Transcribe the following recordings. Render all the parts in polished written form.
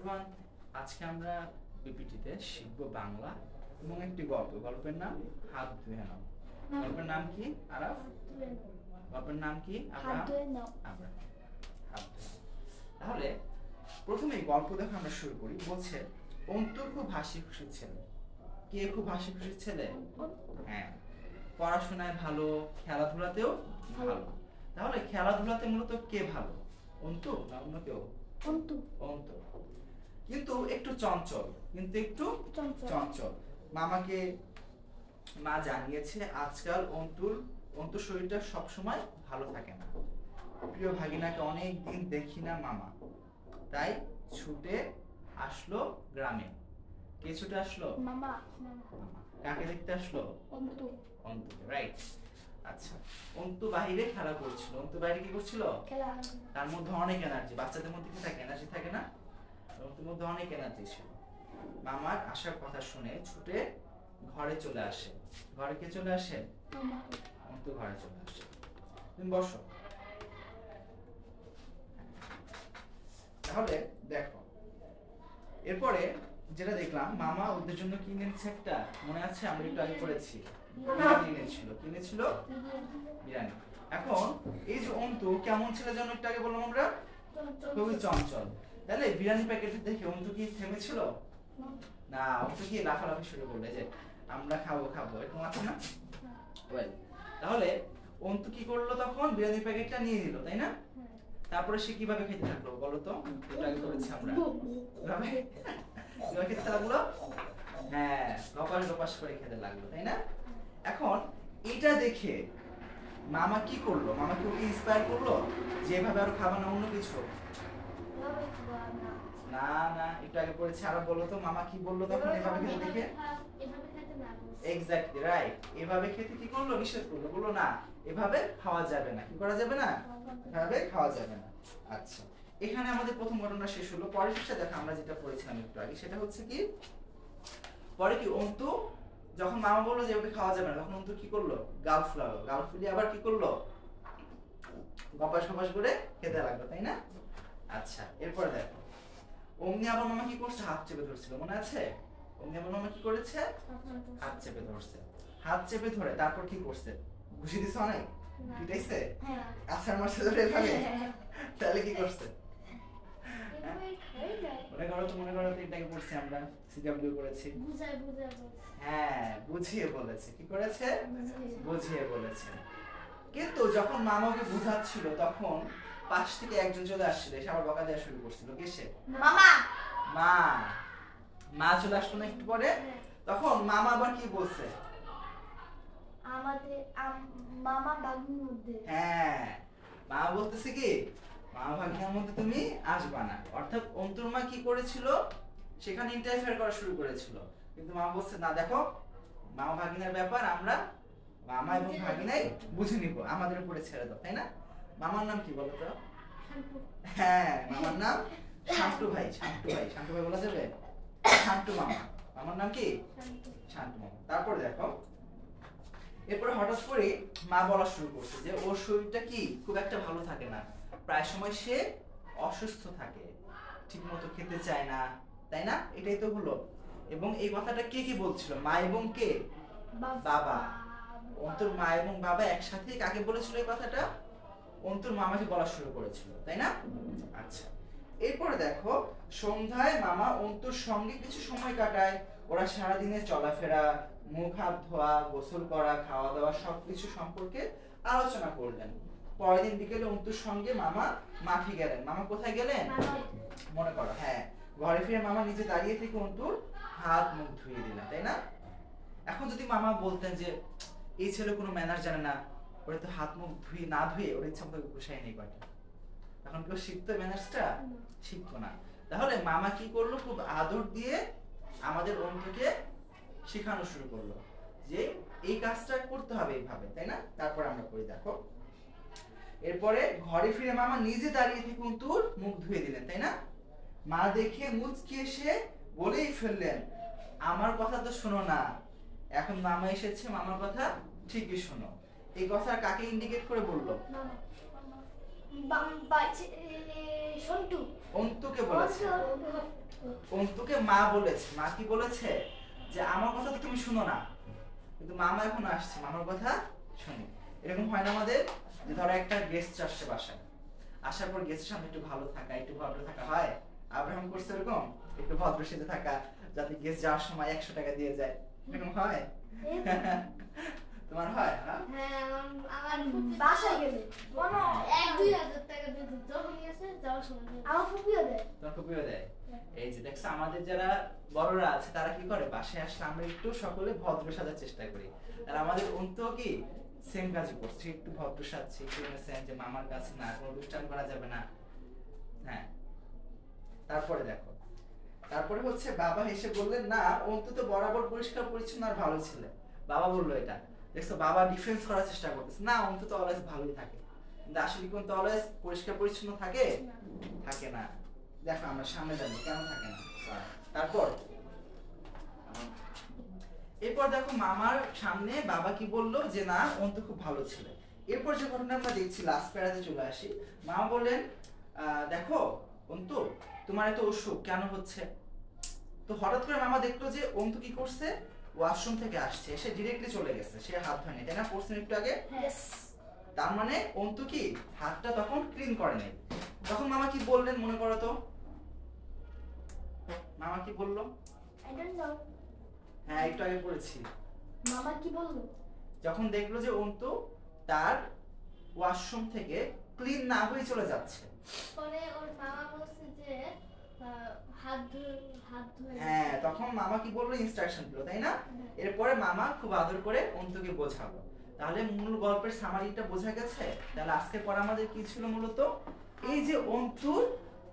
Everyone, আজকে আমরা বিপিটিতে শিখব বাংলা এবং একটি গল্প। গল্পের নাম হাত ধুয়ে নাও। গল্পের নাম কি আরাফ? গল্পের নাম কি? হাত ধুয়ে নাও। হাত ধুয়ে। তাহলে প্রথমে গল্প দেখে আমরা শুরু করি। বলছে অন্তর খুব হাসি খুশি ছেলে। কে খুব হাসি খুশি ছেলে? হ্যাঁ, পড়াশোনায় ভালো, খেলাধুলাতেও ভালো। তাহলে খেলাধুলাতে মূলত কে ভালো? অন্তু না অন্য কেউ? অন্তু। অন্তু কিন্তু একটু চঞ্চল, মামাকে মা জানিয়েছে আজকাল অন্তুর শরীরটা সবসময় ভালো থাকে না। প্রিয় ভাগিনাকে অনেক দিন দেখি না মামা, তাই ছুটে আসলো গ্রামে। কে ছুটে আসলো? মামা। কাকে দেখতে আসলো? অন্তু। রাইট। আচ্ছা, অন্তু বাইরে খেলা করছিল। অন্তু বাইরে কি করছিল? খেলা। তার মধ্যে অনেক এনার্জি। বাচ্চাদের মধ্যে কি থাকে? এনার্জি থাকে না? অন্তুর মধ্যে অনেক এনার্জি ছিল। মামার আসার কথা শুনে ছুটে ঘরে চলে আসে। ঘরে কে চলে আসে? মামা। অন্তু ঘরে চলে আসে। তুমি বসো। তাহলে দেখো, এরপরে যেটা দেখলাম, মামা ওদের জন্য কি এনেছে একটা, মনে আছে? আমরা একটু আগে পড়েছি, বিরিয়ানি এনেছিল। কি এনেছিল? বিরিয়ানি। এখন এই যে অন্তু কেমন ছিল যেন একটু আগে বললাম আমরা? খুবই চঞ্চল। তাহলে বিরিয়ানি প্যাকেট দেখে অন্তু কি থেমেছিল? না, অন্তু কি লাফালাফি শুরু করলো যে আমরা খাবো খাবো, এরকম আছে না? তাহলে অন্তু কি করলো তখন? বিরিয়ানি প্যাকেটটা নিয়ে নিল, তাই না? তারপরে সে কিভাবে খেতে থাকলো বলো তো? একটু আগে করেছি আমরা। কিভাবে খেতে লাগলো? হ্যাঁ, লপাস লপাস করে খেতে লাগলো, তাই না? এখন এটা দেখে মামা কি করলো? মামা কি ওকে ইন্সপায়ার করলো যে এভাবে আরো খাবার না অন্য কিছু? না না, একটু আগে পড়েছি। আরো বলো তো, মামা কি বললো তখন এভাবে খেতে দেখে? Exactly right. এভাবে খেতে কি করলো? নিষেধ করলো। বললো না, এভাবে খাওয়া যাবে না। কি করা যাবে না? এভাবে খাওয়া যাবে না। আচ্ছা, এখানে আমাদের প্রথম ঘটনা শেষ হলো। পরের পৃষ্ঠা দেখো, আমরা যেটা পড়েছিলাম একটু আগে, সেটা হচ্ছে কি, পরে কি অন্তু যখন মামা বললো যে ওকে খাওয়া যাবে না, তখন অন্তু কি করলো? গাল ফুলালো। গাল ফুলিয়ে আবার কি করলো? গপাস গপাস করে খেতে লাগলো, তাই না? আচ্ছা, এরপরে দেখো, অমনি আবার মামা কি করছে? হাত চেপে ধরছিল, মনে আছে? অমনি আবার মামা কি করেছে? হাত চেপে ধরছে। হাত চেপে ধরে তারপর কি করছে? ঘুষি দিছে অনেক? পিটাইছে? আছাড় মারছে ধরে এভাবে? তাহলে কি করছে? মনে করো তো এটাকে পড়ছি আমরা, সিডব্লিউ করেছি। হ্যাঁ, বুঝিয়ে বলেছে। কি করেছে? বুঝিয়ে বলেছে। কিন্তু যখন মামাকে বুঝাচ্ছিল তখন পাশ থেকে একজন চলে আসছিল, এসে আবার বকা দেওয়া শুরু করছিল। কে সে? মামা। মা চলে আসলো না একটু পরে। তখন মামা আবার কি বলছে? আমাদের মামা ভাগ্নির মধ্যে। হ্যাঁ, মামা বলতেছে কি, মামা ভাগ্নির মধ্যে তুমি আসবা না। অর্থাৎ অন্তুর মা কি করেছিল? সেখানে ইন্টারফেয়ার করা শুরু করেছিল। কিন্তু মামা বলছে না, দেখো মামা ভাগ্নির ব্যাপার আমরা মামা এবং ভাগ্নাই বুঝে নিব, আমাদের উপরে ছেড়ে দাও, তাই না? মামার নাম কি বলো তো? হ্যাঁ, মামার নাম শান্তু ভাই। শান্তু ভাই বলা যাবে? শান্তু মামা। মামার নাম কি? শান্তু মামা। তারপর দেখো, এরপরে হঠাৎ করে মা বলা শুরু করছে যে ওর শরীরটা কি খুব একটা ভালো থাকে না, প্রায় সময় সে অসুস্থ থাকে, ঠিক মতো খেতে চায় না, তাই না? এটাই তো হলো। এবং এই কথাটা কে কি বলছিল? মা এবং কে? বাবা। অন্তুর মা এবং বাবা একসাথে কাকে বলেছিল এই কথাটা? অন্তুর মামাকে বলা শুরু করেছিল, তাই না? আচ্ছা, এরপরে দেখো, সন্ধ্যায় মামা অন্তুর সঙ্গে কিছু সময় কাটায়। ওরা সারাদিনের চলাফেরা, মুখ হাত ধোয়া, গোসল করা, খাওয়া দাওয়া সবকিছু সম্পর্কে আলোচনা করলেন। পরের দিন বিকেলে অন্তুর সঙ্গে মামা মাঠে গেলেন। মামা কোথায় গেলেন? মনে করো, হ্যাঁ, ঘরে ফিরে মামা নিচে দাঁড়িয়ে থেকে অন্তুর হাত মুখ ধুয়ে দিলেন, তাই না? এখন যদি মামা বলতেন যে এই ছেলে কোনো ম্যানার জানে না, ওরে তো হাত মুখ ধুয়ে না ধুয়ে ওর ইচ্ছা মতো ঘুষাই নেই কয়টা, তখন কেউ শিখতো ম্যানার্সটা? শিখতো না। তাহলে মামা কি করলো? খুব আদর দিয়ে আমাদের অন্তুকে শেখানো শুরু করলো যে এই কাজটা করতে হবে এইভাবে, তাই না? তারপর আমরা করি, দেখো, এরপরে ঘরে ফিরে মামা নিজে দাঁড়িয়ে থেকে অন্তুর মুখ ধুয়ে দিলেন, তাই না? মা দেখে মুচকি এসে বলেই ফেললেন, আমার কথা তো শোনো না, এখন মামা এসেছে, মামার কথা ঠিকই শোনো। এই কথা কাকে ইন্ডিকেট করে বললো? সন্টু। অন্তুকে বলেছে। অন্তুকে মা বলেছে, মা কি বলেছে যে আমার কথা তো তুমি শুনো না, কিন্তু মামা এখন আসছে, মামার কথা শুনি। এরকম হয় না আমাদের, যে ধরো একটা গেস্ট আসছে বাসায়, আসার পর গেস্টের সামনে একটু ভালো থাকা, একটু ভদ্র থাকা হয়। আব্রাহাম করছে এরকম, একটু ভদ্র সেজে থাকা, যাতে গেস্ট যাওয়ার সময় 100 টাকা দিয়ে যায়, এরকম হয়? তোমার হয়? হ্যাঁ, হ্যাঁ, আমার বাসায় গেলে কোনো 1-2 হাজার টাকা দিয়ে দিত, যখন গেছে যাওয়ার সময় দিয়ে দিত। আমার ফুপিও দেয়। তোমার ফুপিও দেয়। এই যে দেখছো, আমাদের যারা বড়রা আছে তারা কি করে, বাসায় আসলে আমরা একটু সকলে ভদ্র সাজার চেষ্টা করি। আর আমাদের অন্তু কি সেম কাজই করছে, একটু ভদ্র সাজছে, একটু সেম, যে মামার কাছে না, কোনো দুষ্টামি করা যাবে না। হ্যাঁ, তারপরে দেখো, তারপরে হচ্ছে বাবা এসে বললেন না অন্তু তো বরাবর পরিষ্কার পরিচ্ছন্ন আর ভালো ছিল। বাবা বললো এটা, দেখছো বাবা ডিফেন্স করার চেষ্টা করতেছে, না অন্তু তো অলওয়েজ ভালোই থাকে, কিন্তু আসলে কি অন্তু অলওয়েজ পরিষ্কার পরিচ্ছন্ন থাকে? থাকে না। দেখো আমরা সামনে যাবো, কেন থাকে না। তারপর এরপর দেখো মামার সামনে বাবা কি বললো, যে না অন্তু খুব ভালো ছিল। এরপর যে ঘটনা আমরা দেখছি, লাস্ট প্যারাতে চলে আসি, মা বললেন দেখো অন্তু তোমার এত অসুখ কেন হচ্ছে। তো হঠাৎ করে মামা দেখলো যে অন্তু কি করছে, ওয়াশরুম থেকে আসছে, এসে ডিরেক্টলি চলে গেছে, সে হাত ধোয়নি, তাই না? পড়ছেন একটু আগে। Yes. তার মানে অন্তু কি হাতটা তখন ক্লিন করে নাই। তখন মামা কি বললেন মনে করো তো, মামা কি বললো? I don't know. হ্যাঁ, একটু আগে পড়েছি। মামা কি বললো? যখন দেখলো যে অন্তু তার ওয়াশরুম থেকে ক্লিন না হয়ে চলে যাচ্ছে, পরে ওর মামা বলছে যে হাত ধুয়ে হ্যাঁ, তখন মামা কি বললো, ইনস্ট্রাকশন দিল, তাই না? এরপরে মামা খুব আদর করে অন্তুকে বোঝালো। তাহলে মূল গল্পের সামারিটা বোঝা গেছে। তাহলে আজকে পর আমাদের কি ছিল মূলত, এই যে অন্তুর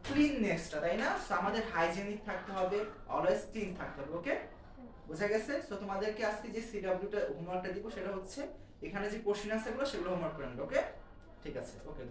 ক্লিননেসটা, তাই না? সো আমাদের হাইজেনিক থাকতে হবে, অলওয়েজ ক্লিন থাকতে হবে। ওকে, বোঝা গেছে? সো তোমাদেরকে আজকে যে সিডব্লিউটা হোমওয়ার্কটা দিব সেটা হচ্ছে এখানে যে কোশ্চেন আছে সেগুলো হোমওয়ার্ক করে নেবে। ওকে, ঠিক আছে, ওকে।